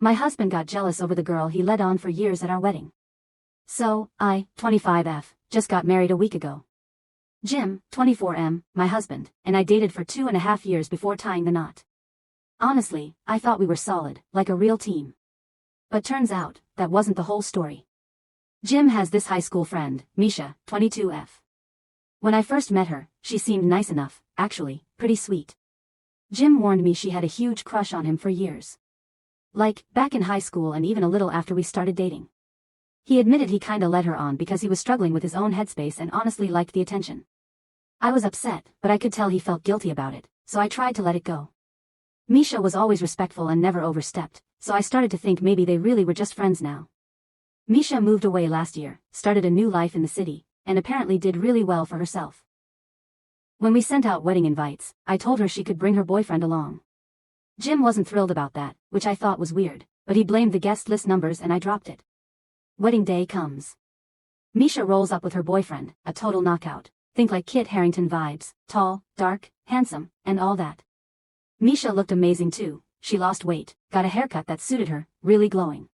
My husband got jealous over the girl he led on for years at our wedding. So, I, 25F, just got married a week ago. Jim, 24M, my husband, and I dated for 2.5 years before tying the knot. Honestly, I thought we were solid, like a real team. But turns out, that wasn't the whole story. Jim has this high school friend, Misha, 22F. When I first met her, she seemed nice enough, actually, pretty sweet. Jim warned me she had a huge crush on him for years. Like, back in high school and even a little after we started dating. He admitted he kinda led her on because he was struggling with his own headspace and honestly liked the attention. I was upset, but I could tell he felt guilty about it, so I tried to let it go. Misha was always respectful and never overstepped, so I started to think maybe they really were just friends now. Misha moved away last year, started a new life in the city, and apparently did really well for herself. When we sent out wedding invites, I told her she could bring her boyfriend along. Jim wasn't thrilled about that, which I thought was weird, but he blamed the guest list numbers and I dropped it. Wedding day comes. Misha rolls up with her boyfriend, a total knockout. Think like Kit Harington vibes, tall, dark, handsome, and all that. Misha looked amazing too. She lost weight, got a haircut that suited her, really glowing.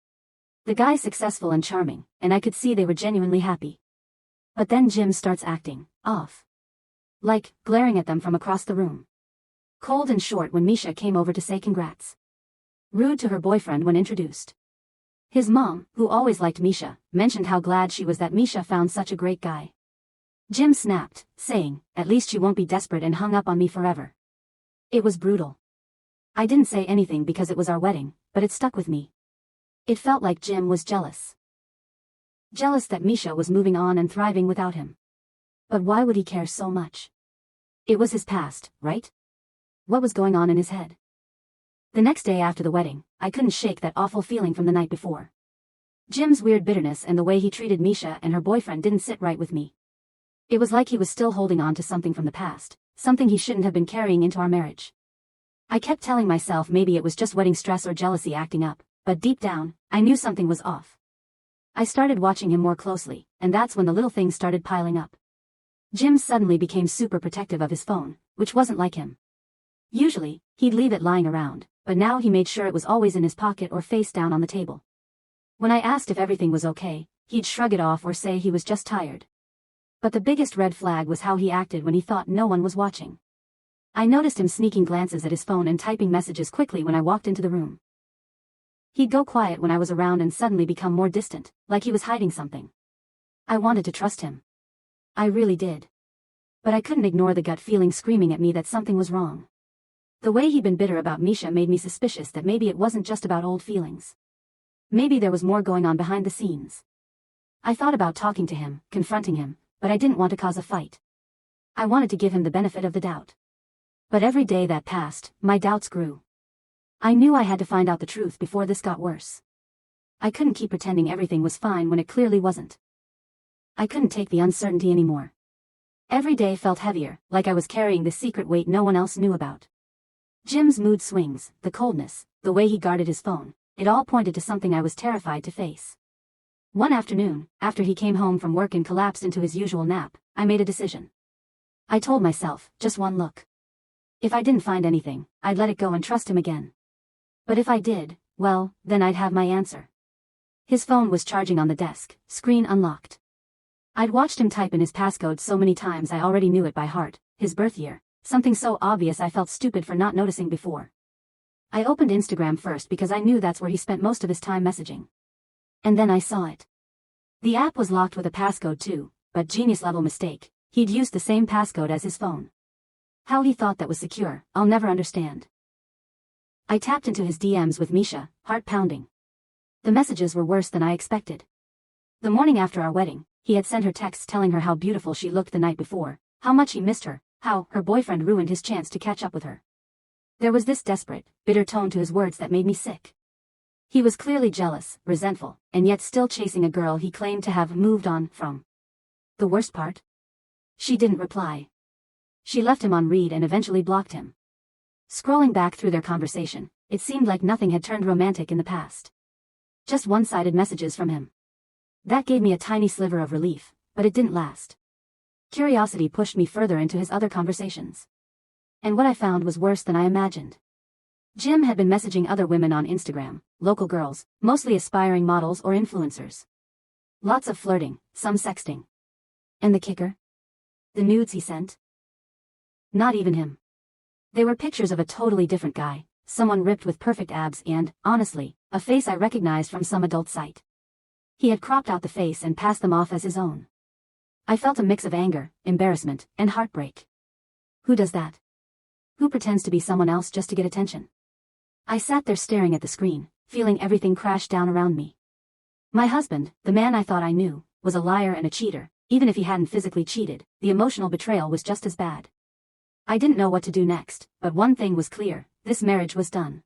The guy's successful and charming, and I could see they were genuinely happy. But then Jim starts acting off. Like, glaring at them from across the room. Cold and short when Misha came over to say congrats. Rude to her boyfriend when introduced. His mom, who always liked Misha, mentioned how glad she was that Misha found such a great guy. Jim snapped, saying, "At least you won't be desperate and hung up on me forever." It was brutal. I didn't say anything because it was our wedding, but it stuck with me. It felt like Jim was jealous. Jealous that Misha was moving on and thriving without him. But why would he care so much? It was his past, right? What was going on in his head? The next day after the wedding, I couldn't shake that awful feeling from the night before. Jim's weird bitterness and the way he treated Misha and her boyfriend didn't sit right with me. It was like he was still holding on to something from the past, something he shouldn't have been carrying into our marriage. I kept telling myself maybe it was just wedding stress or jealousy acting up, but deep down, I knew something was off. I started watching him more closely, and that's when the little things started piling up. Jim suddenly became super protective of his phone, which wasn't like him. Usually, he'd leave it lying around, but now he made sure it was always in his pocket or face down on the table. When I asked if everything was okay, he'd shrug it off or say he was just tired. But the biggest red flag was how he acted when he thought no one was watching. I noticed him sneaking glances at his phone and typing messages quickly when I walked into the room. He'd go quiet when I was around and suddenly become more distant, like he was hiding something. I wanted to trust him. I really did. But I couldn't ignore the gut feeling screaming at me that something was wrong. The way he'd been bitter about Misha made me suspicious that maybe it wasn't just about old feelings. Maybe there was more going on behind the scenes. I thought about talking to him, confronting him, but I didn't want to cause a fight. I wanted to give him the benefit of the doubt. But every day that passed, my doubts grew. I knew I had to find out the truth before this got worse. I couldn't keep pretending everything was fine when it clearly wasn't. I couldn't take the uncertainty anymore. Every day felt heavier, like I was carrying this secret weight no one else knew about. Jim's mood swings, the coldness, the way he guarded his phone, it all pointed to something I was terrified to face. One afternoon, after he came home from work and collapsed into his usual nap, I made a decision. I told myself, just one look. If I didn't find anything, I'd let it go and trust him again. But if I did, well, then I'd have my answer. His phone was charging on the desk, screen unlocked. I'd watched him type in his passcode so many times I already knew it by heart, his birth year, something so obvious I felt stupid for not noticing before. I opened Instagram first because I knew that's where he spent most of his time messaging. And then I saw it. The app was locked with a passcode too, but genius-level mistake, he'd used the same passcode as his phone. How he thought that was secure, I'll never understand. I tapped into his DMs with Misha, heart pounding. The messages were worse than I expected. The morning after our wedding, he had sent her texts telling her how beautiful she looked the night before, how much he missed her, how her boyfriend ruined his chance to catch up with her. There was this desperate, bitter tone to his words that made me sick. He was clearly jealous, resentful, and yet still chasing a girl he claimed to have moved on from. The worst part? She didn't reply. She left him on read and eventually blocked him. Scrolling back through their conversation, it seemed like nothing had turned romantic in the past. Just one-sided messages from him. That gave me a tiny sliver of relief, but it didn't last. Curiosity pushed me further into his other conversations. And what I found was worse than I imagined. Jim had been messaging other women on Instagram, local girls, mostly aspiring models or influencers. Lots of flirting, some sexting. And the kicker? The nudes he sent? Not even him. They were pictures of a totally different guy, someone ripped with perfect abs and, honestly, a face I recognized from some adult site. He had cropped out the face and passed them off as his own. I felt a mix of anger, embarrassment, and heartbreak. Who does that? Who pretends to be someone else just to get attention? I sat there staring at the screen, feeling everything crash down around me. My husband, the man I thought I knew, was a liar and a cheater. Even if he hadn't physically cheated, the emotional betrayal was just as bad. I didn't know what to do next, but one thing was clear: this marriage was done.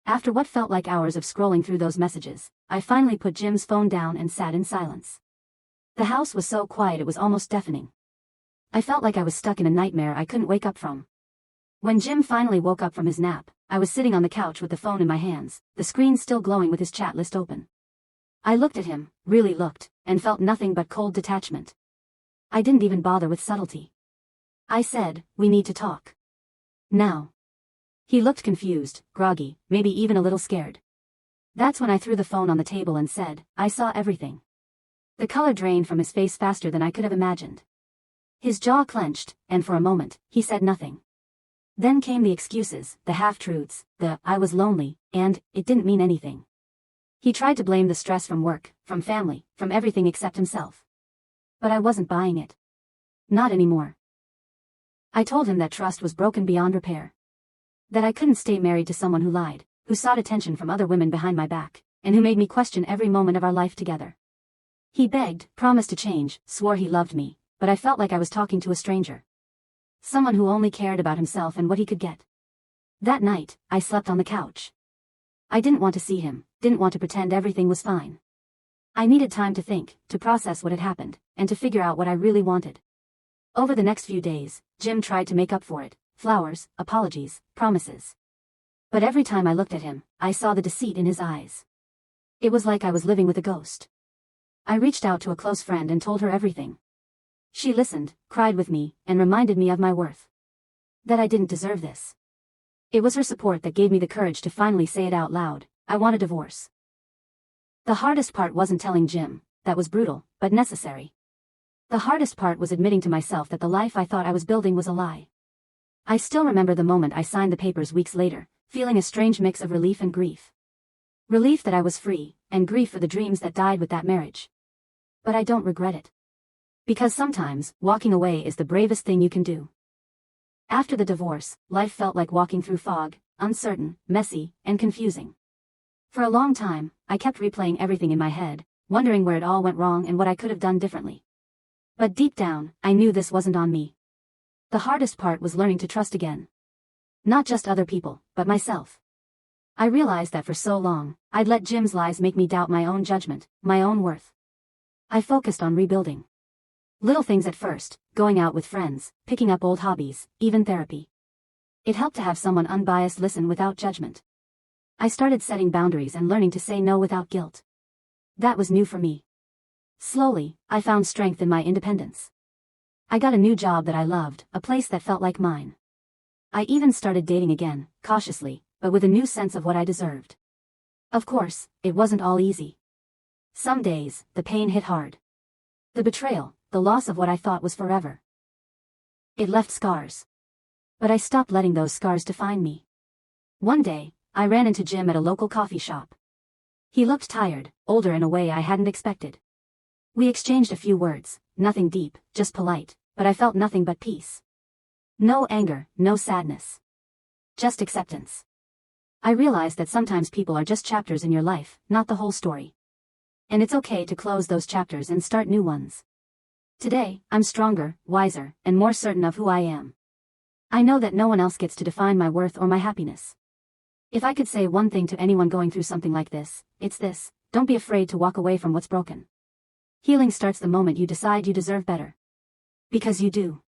After what felt like hours of scrolling through those messages, I finally put Jim's phone down and sat in silence. The house was so quiet it was almost deafening. I felt like I was stuck in a nightmare I couldn't wake up from. When Jim finally woke up from his nap, I was sitting on the couch with the phone in my hands, the screen still glowing with his chat list open. I looked at him, really looked, and felt nothing but cold detachment. I didn't even bother with subtlety. I said, "We need to talk. Now." He looked confused, groggy, maybe even a little scared. That's when I threw the phone on the table and said, "I saw everything." The color drained from his face faster than I could have imagined. His jaw clenched, and for a moment, he said nothing. Then came the excuses, the half-truths, "I was lonely, and it didn't mean anything." He tried to blame the stress from work, from family, from everything except himself. But I wasn't buying it. Not anymore. I told him that trust was broken beyond repair. That I couldn't stay married to someone who lied, who sought attention from other women behind my back, and who made me question every moment of our life together. He begged, promised to change, swore he loved me, but I felt like I was talking to a stranger. Someone who only cared about himself and what he could get. That night, I slept on the couch. I didn't want to see him, didn't want to pretend everything was fine. I needed time to think, to process what had happened, and to figure out what I really wanted. Over the next few days, Jim tried to make up for it, flowers, apologies, promises. But every time I looked at him, I saw the deceit in his eyes. It was like I was living with a ghost. I reached out to a close friend and told her everything. She listened, cried with me, and reminded me of my worth. That I didn't deserve this. It was her support that gave me the courage to finally say it out loud: I want a divorce. The hardest part wasn't telling Jim, that was brutal, but necessary. The hardest part was admitting to myself that the life I thought I was building was a lie. I still remember the moment I signed the papers weeks later, feeling a strange mix of relief and grief. Relief that I was free, and grief for the dreams that died with that marriage. But I don't regret it. Because sometimes, walking away is the bravest thing you can do. After the divorce, life felt like walking through fog, uncertain, messy, and confusing. For a long time, I kept replaying everything in my head, wondering where it all went wrong and what I could have done differently. But deep down, I knew this wasn't on me. The hardest part was learning to trust again. Not just other people, but myself. I realized that for so long, I'd let Jim's lies make me doubt my own judgment, my own worth. I focused on rebuilding. Little things at first, going out with friends, picking up old hobbies, even therapy. It helped to have someone unbiased listen without judgment. I started setting boundaries and learning to say no without guilt. That was new for me. Slowly, I found strength in my independence. I got a new job that I loved, a place that felt like mine. I even started dating again, cautiously, but with a new sense of what I deserved. Of course, it wasn't all easy. Some days, the pain hit hard. The betrayal, the loss of what I thought was forever. It left scars. But I stopped letting those scars define me. One day, I ran into Jim at a local coffee shop. He looked tired, older in a way I hadn't expected. We exchanged a few words, nothing deep, just polite, but I felt nothing but peace. No anger, no sadness. Just acceptance. I realized that sometimes people are just chapters in your life, not the whole story. And it's okay to close those chapters and start new ones. Today, I'm stronger, wiser, and more certain of who I am. I know that no one else gets to define my worth or my happiness. If I could say one thing to anyone going through something like this, it's this: don't be afraid to walk away from what's broken. Healing starts the moment you decide you deserve better. Because you do.